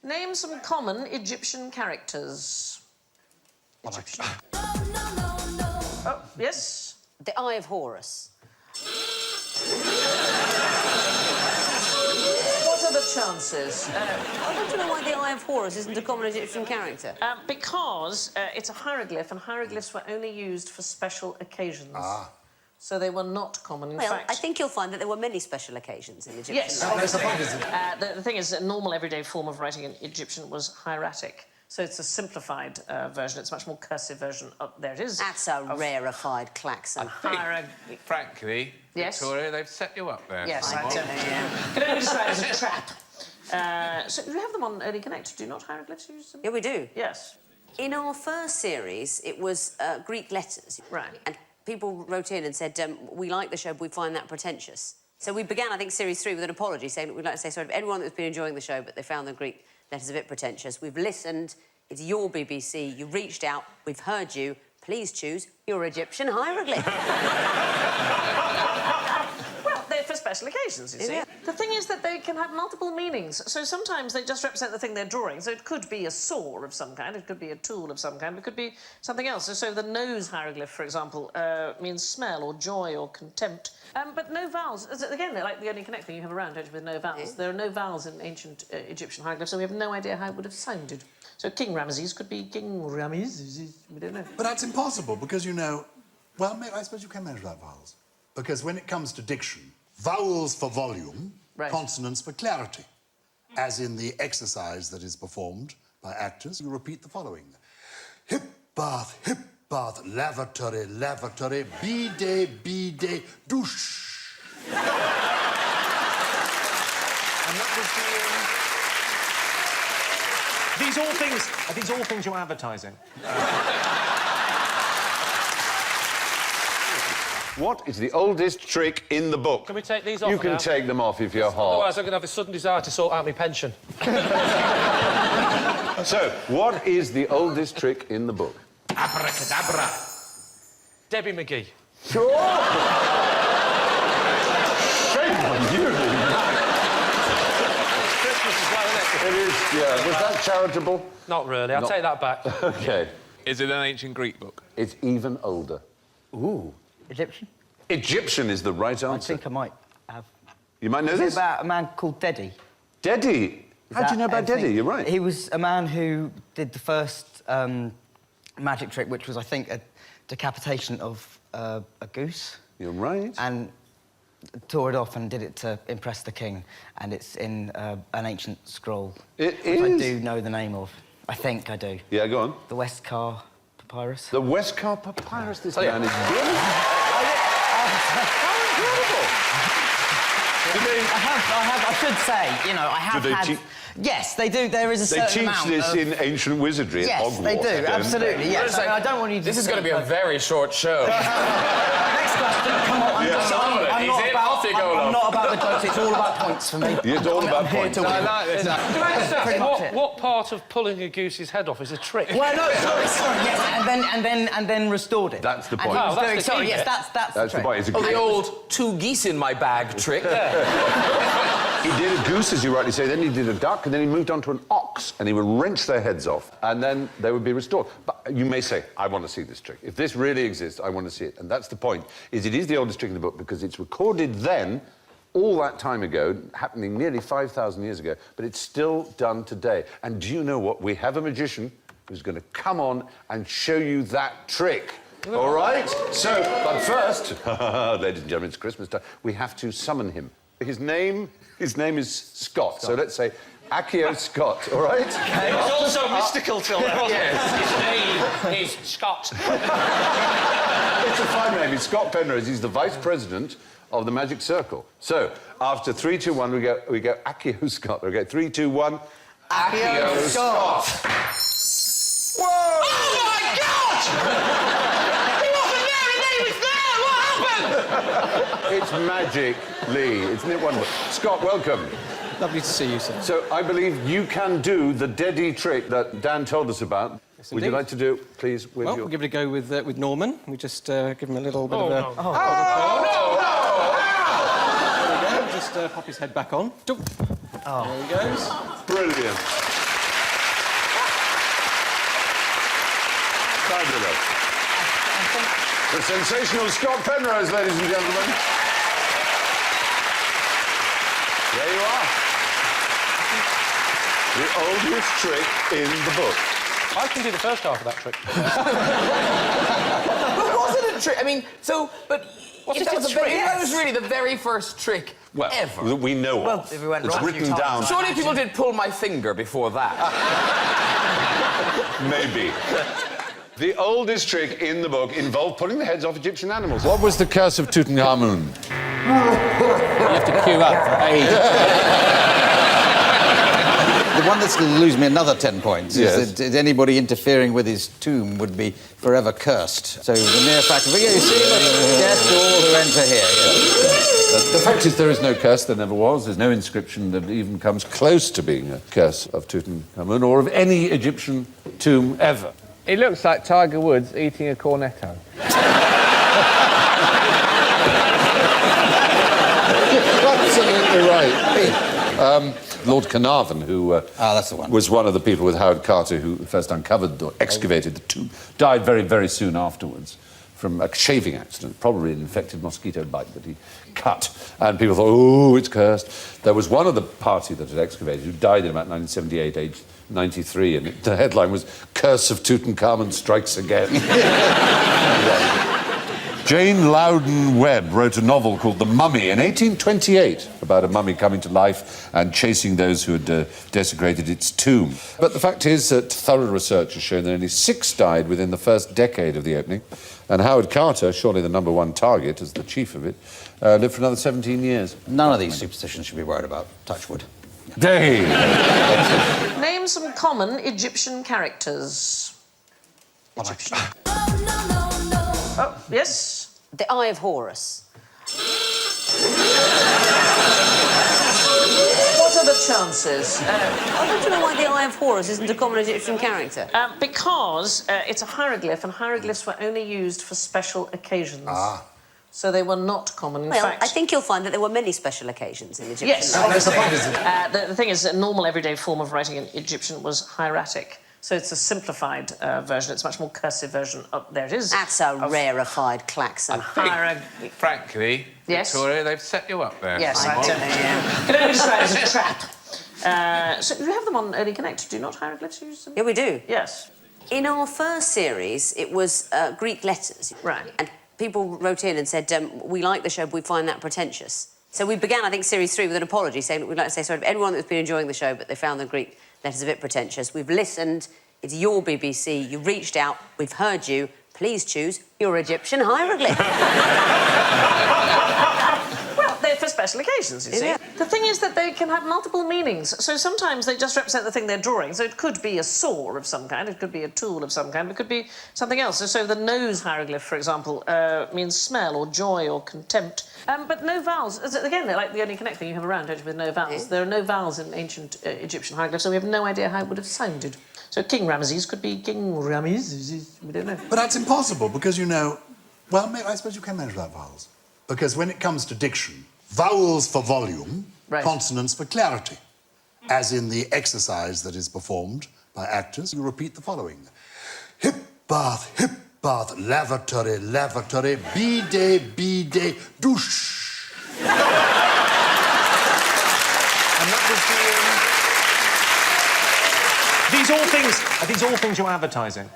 Name some common Egyptian characters. Egyptian. Oh, yes? The Eye of Horus. What are the chances? I want to know why the Eye of Horus isn't a common Egyptian character. Because it's a hieroglyph, and hieroglyphs were only used for special occasions. Ah. So they were not common. In Well, fact, I think you'll find that there were many special occasions in Egyptian. yes. That's The thing is, a normal everyday form of writing in Egyptian was hieratic. So it's a simplified version. It's a much more cursive version. Oh, there it is. That's a rarefied klaxon. Frankly, Yes? Victoria, they've set you up there. Yes, I I do. don't know, yeah. Can only describe it as a trap. So you have them on Early Connect, do you not, hieroglyphs? Use them? Yeah, we do. Yes. In our first series, it was Greek letters. Right. And people wrote in and said, we like the show, but we find that pretentious. So we began, I think, Series 3 with an apology, saying that we'd like to say sorry to anyone that's been enjoying the show, but they found the Greek letters a bit pretentious. We've listened. It's your BBC. You reached out. We've heard you. Please choose your Egyptian hieroglyph. Well, they're for special occasions, you see. Yeah. The thing is that they can have multiple meanings. So sometimes they just represent the thing they're drawing. So it could be a saw of some kind, it could be a tool of some kind, it could be something else. So the nose hieroglyph, for example, means smell or joy or contempt. But no vowels. Again, they're like the only connect thing you have around, don't you, with no vowels. Yeah. There are no vowels in ancient Egyptian hieroglyphs, so we have no idea how it would have sounded. So King Ramesses could be King Ramesses, we don't know. But that's impossible because, you know... Well, maybe, I suppose you can manage without vowels. Because when it comes to diction, vowels for volume, right. Consonants for clarity. As in the exercise that is performed by actors, you repeat the following. Hip bath, lavatory, lavatory, bidet, douche. And that was Are these all things you're advertising? What is the oldest trick in the book? Can we take these off You can now? take them off if you're hot. Otherwise, I'm going to have a sudden desire to sort out my pension. So, what is the oldest trick in the book? Abracadabra. Debbie McGee. Sure! Shame on you! Christmas as well, isn't it? It is, yeah. Was that charitable? Not really. I'll take that back. OK. Is it an ancient Greek book? It's even older. Ooh. Egyptian? Egyptian is the right answer. I think I might have. You might know Is this? it about a man called Dedi? Dedi? How do you know about Dedi? You're right. He was a man who did the first magic trick, which was, I think, a decapitation of a goose. You're right. And tore it off and did it to impress the king. And it's in an ancient scroll. It which is? I do know the name of. I think I do. Yeah, go on. The Westcar Papyrus. The Westcar Papyrus. This Oh, yeah. man is brilliant. How incredible! I should say, you know, I have Do they had... Yes, they do. There is a They certain teach amount this of... in ancient wizardry at Yes, Hogwarts. they do. Absolutely, yes. Like, I don't want you to... This is going to be a very short show. Next question. Come on. I'm not about the jokes. It's all about points for me. It's all about I'm here points. to win. I like this. Pretty much it. What part of pulling a goose's head off is a trick? Well, no, sorry, yes, and then restored it. That's the And point. he was Oh, that's very the sorry. key Yes, bit. that's That's the trick. point. It's a Oh, the old two geese in my bag trick. He did a goose, as you rightly say, then he did a duck, and then he moved on to an ox, and he would wrench their heads off, and then they would be restored. But you may say, I want to see this trick. If this really exists, I want to see it. And that's the point, is it is the oldest trick in the book because it's recorded then, all that time ago, happening nearly 5,000 years ago, but it's still done today. And do you know what? We have a magician who's going to come on and show you that trick. All right? So, but first, ladies and gentlemen, it's Christmas time. We have to summon him. His name is Scott. So let's say Accio Scott, all right? It was also mystical till then, wasn't Yes. it? His name is Scott. It's a fine name. He's Scott Penrose. He's the vice president of the Magic Circle. So, after 3, 2, 1, we go Accio Scott. We go 3, 2, 1. Accio Scott. Whoa! Oh, my God! He wasn't there, and then he was there! What happened? It's magic, Lee. Isn't it wonderful? Scott, welcome. Lovely to see you, sir. So, I believe you can do the Dedi trick that Dan told us about. Yes, Would you indeed. like to do it, please, with Well, your... we'll give it a go with Norman. We just give him a little bit of a... no. There we go. Just pop his head back on. There he goes. Brilliant. Fabulous. The sensational Scott Penrose, ladies and gentlemen. There you are. The oldest trick in the book. I can do the first half of that trick. But was it a trick? I mean, so, but... What's if it that, was a the trick? if that was really the very first trick ever. That we know Well, of. if we went It's wrong a few written times, down. Surely people did pull my finger before that. Maybe. The oldest trick in the book involved pulling the heads off Egyptian animals. What was the curse of Tutankhamun? You have to queue up for ages. The one that's going to lose me another 10 points Yes. is that anybody interfering with his tomb would be forever cursed. So the mere fact of, yeah, you see, death to all who enter here. Yeah. The fact is, there is no curse, there never was. There's no inscription that even comes close to being a curse of Tutankhamun or of any Egyptian tomb ever. It looks like Tiger Woods eating a cornetto. Absolutely right. Lord Carnarvon, who that's the one. was one of the people with Howard Carter who first uncovered or excavated the tomb, died very, very soon afterwards from a shaving accident, probably an infected mosquito bite that he cut. And people thought, oh, it's cursed. There was one of the party that had excavated who died in about 1978, aged 93, and the headline was Curse of Tutankhamun Strikes Again. Jane Loudon Webb wrote a novel called The Mummy in 1828 about a mummy coming to life and chasing those who had desecrated its tomb. But the fact is that thorough research has shown that only 6 died within the first decade of the opening, and Howard Carter, surely the #1 target as the chief of it, lived for another 17 years. None of these superstitions should be worried about. Touch wood. Dave! Name some common Egyptian characters. Egyptian. Oh, yes? The Eye of Horus. What are the chances? I don't know why the Eye of Horus isn't a common Egyptian character. Because it's a hieroglyph, and hieroglyphs were only used for special occasions. So they were not common. In Well, fact, I think you'll find that there were many special occasions in Egyptian. yes, obviously. The thing is, a normal everyday form of writing in Egyptian was hieratic. So it's a simplified version. It's a much more cursive version. Oh, there it is. That's a rarefied klaxon. Frankly, Yes? Victoria, they've set you up there. Yes, I I don't do. know, yeah. Can only describe it as a trap. So you have them on Early Connect, do you not? Hieroglyphs use them? Yeah, we do. Yes. In our first series, it was Greek letters. Right. And people wrote in and said, we like the show, but we find that pretentious. So we began, I think, series 3 with an apology, saying we'd like to say sorry to anyone that's been enjoying the show, but they found the Greek letters a bit pretentious. We've listened. It's your BBC. You reached out. We've heard you. Please choose your Egyptian hieroglyph. Well, they're for special occasions, you see. Yeah. The thing is that they can have multiple meanings. So sometimes they just represent the thing they're drawing. So it could be a saw of some kind, it could be a tool of some kind, it could be something else. So the nose hieroglyph, for example, means smell or joy or contempt. But no vowels. Again, they're like the only connect thing you have around, don't you, with no vowels. Yeah. There are no vowels in ancient Egyptian hieroglyphs, so we have no idea how it would have sounded. So King Ramesses could be King Ramesses, we don't know. But that's impossible because, you know, well, maybe, I suppose you can manage without vowels. Because when it comes to diction, vowels for volume, Right. consonants for clarity. As in the exercise that is performed by actors, you repeat the following. Hip bath, lavatory, lavatory, bidet, douche. And that was Are these all things you're advertising?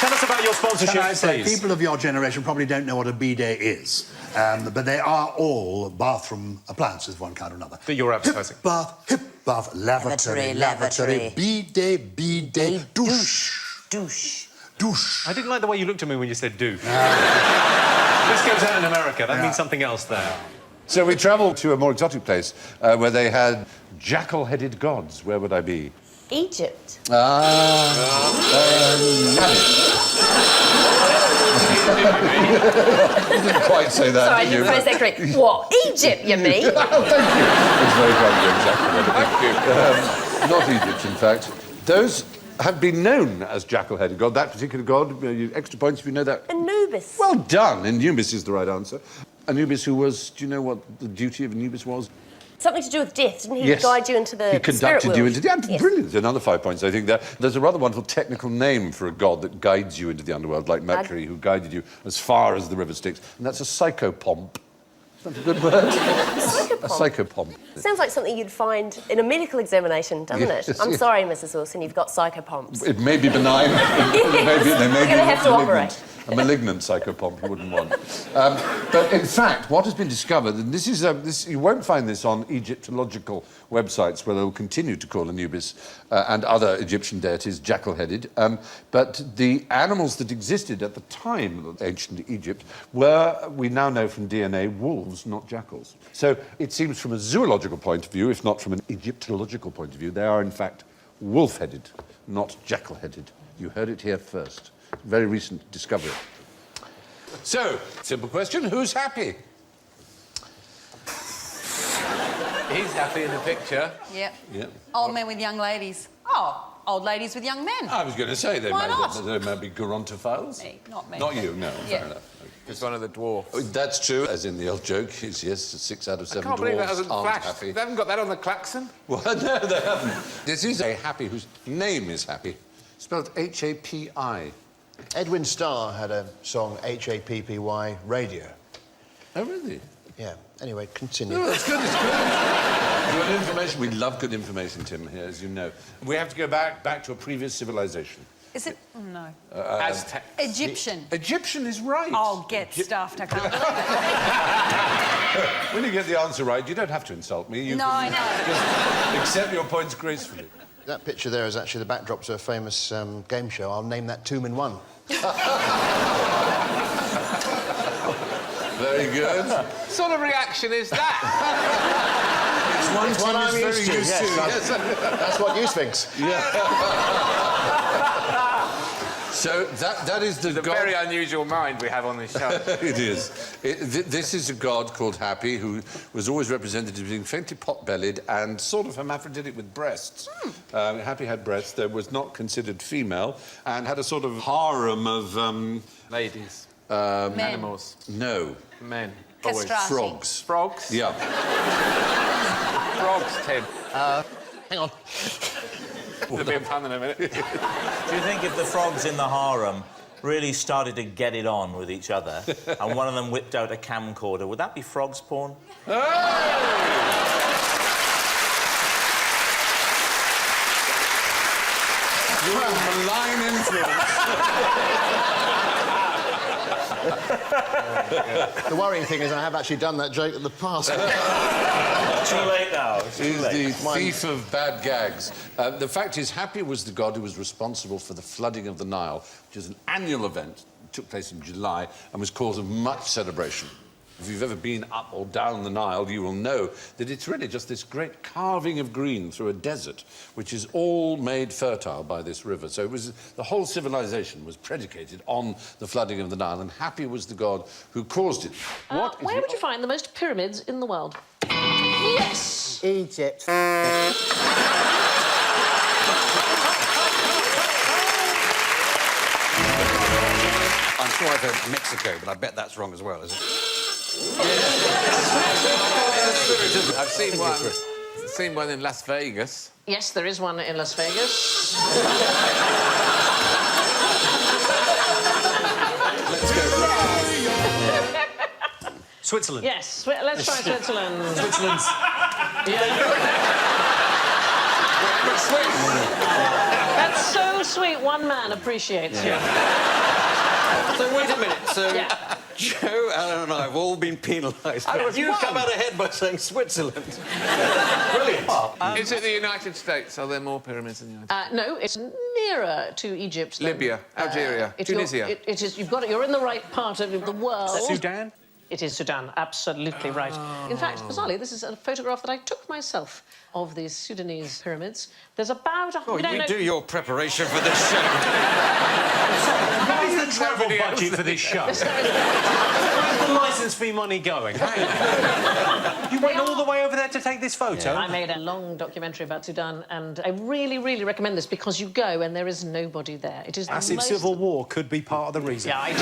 Tell us about your sponsorship, Can I say, please. people of your generation probably don't know what a bidet is, but they are all bathroom appliances of one kind or another. That you're advertising. Hip bath, lavatory, Lavatory. bidet, douche. Douche. Douche. I didn't like the way you looked at me when you said douche. This goes out in America. That means something else there. So we travelled to a more exotic place where they had jackal-headed gods. Where would I be? Egypt. You didn't quite say that, Sorry, I did didn't you? phrase that correctly. What? Egypt, you mean? Oh, thank you. It's very kind of you, exactly. Not Egypt, in fact. Those have been known as jackal-headed god. That particular god, extra points if you know that. Anubis. Well done. Anubis is the right answer. Anubis, who was... Do you know what the duty of Anubis was? Something to do with death, didn't he? Yes. Guide you into the He spirit conducted you world. into the... Yes. Brilliant. Another 5 points, I think. There's a rather wonderful technical name for a god that guides you into the underworld, like Mercury, who guided you as far as the river Styx, and that's a psychopomp. Is that a good word? A psychopomp. Sounds like something you'd find in a medical examination, doesn't Yes, it? I'm yes. sorry, Mrs. Wilson, you've got psychopomps. It may be benign. They may be You're gonna have to malignant. operate. A malignant psychopomp you wouldn't want. But in fact, what has been discovered, and this is you won't find this on Egyptological websites where they'll continue to call Anubis and other Egyptian deities jackal-headed, but the animals that existed at the time of ancient Egypt were, we now know from DNA, wolves, not jackals. So it seems from a zoological point of view, if not from an Egyptological point of view, they are in fact wolf-headed, not jackal-headed. You heard it here first. Very recent discovery. So, simple question, who's happy? He's happy in the picture. Yep. Yeah. Old men with young ladies. Oh, old ladies with young men. I was going to say they Why might, not? they might be gerontophiles. Me, not me. Not you, no, Yeah. fair enough. He's one of the dwarfs. Oh, that's true, as in the old joke, is yes, 6 out of 7 I can't believe that dwarfs hasn't aren't flashed. happy. They haven't got that on the klaxon? Well, no, they haven't. This is a happy whose name is Happy, spelled H-A-P-I. Edwin Starr had a song, H-A-P-P-Y, Radio. Oh, really? Yeah. Anyway, continue. No, it's good, it's good. Good information. We love good information, Tim, here, as you know. We have to go back to a previous civilization. Is it? Oh, no. Aztec. Egyptian. Egyptian is right. Oh, get stuffed. I can't believe it. When you get the answer right, you don't have to insult me. You No, can I know. just accept your points gracefully. That picture there is actually the backdrop to a famous game show. I'll name that Tomb in One. Very good. What sort of reaction is that? It's one I'm used to. Yes. That's what you thinks. So that is the It's a god... very unusual mind we have on this show. It is. This is a god called Happy, who was always represented as being faintly pot-bellied and sort of hermaphroditic with breasts. Happy had breasts, though was not considered female, and had a sort of harem of... Ladies. Men. Animals. No. Men. Castrati. Frogs. Frogs? Yeah. Frogs, Tim. Hang on. There'll be a pun in a minute. Do you think if the frogs in the harem really started to get it on with each other and one of them whipped out a camcorder, would that be frogs porn? Hey! You're a malign influence. The worrying thing is I have actually done that joke in the past. Too late now. It's too He's late. the thief of bad gags. The fact is, Happy was the god who was responsible for the flooding of the Nile, which is an annual event that took place in July and was cause of much celebration. If you've ever been up or down the Nile, you will know that it's really just this great carving of green through a desert, which is all made fertile by this river. So it was, the whole civilization was predicated on the flooding of the Nile, and Happy was the god who caused it. Where would you find the most pyramids in the world? Yes! Egypt. I'm sure I've heard Mexico, but I bet that's wrong as well, is it? I've seen one in Las Vegas. Yes, there is one in Las Vegas. Let's go. Switzerland. Yes, let's try Switzerland. Switzerland's... That's so sweet. One man appreciates you. So wait a minute. So Yeah. Joe, Alan, and I have all been penalised. You come out ahead by saying Switzerland. Brilliant. Is it the United States? Are there more pyramids in the United States? No, it's nearer to Egypt. Than, Libya, Algeria, Tunisia. It is. You've got it. You're in the right part of the world. Sudan? It is Sudan, absolutely right. In fact, bizarrely, this is a photograph that I took myself of these Sudanese pyramids. There's about a... Oh, you do your preparation for this show. What is the travel budget for this show? Where's the licence fee money going? Hang on. You went all the way over there to take this photo? I made a long documentary about Sudan, and I really, really recommend this because you go and there is nobody there. It is the Massive most... civil war could be part of the reason. Yeah, I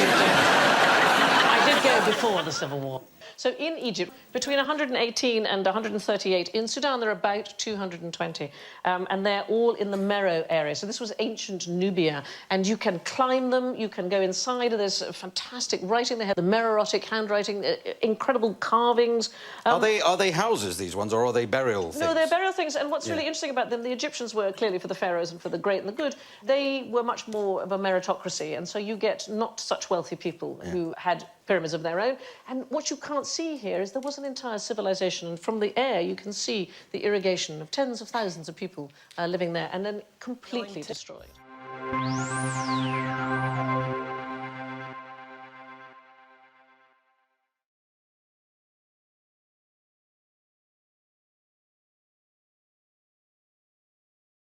did go before the Civil War. So in Egypt, between 118 and 138, in Sudan there are about 220, and they're all in the Meroe area. So this was ancient Nubia, and you can climb them, you can go inside, and there's fantastic writing. They have the Meroitic handwriting, incredible carvings. Are they houses, these ones, or are they burial things? No, they're burial things, and what's really interesting about them, the Egyptians were clearly for the pharaohs and for the great and the good. They were much more of a meritocracy, and so you get not such wealthy people who had pyramids of their own. And what you can't see here is there was an entire civilization, and from the air you can see the irrigation of tens of thousands of people living there, and then completely destroyed.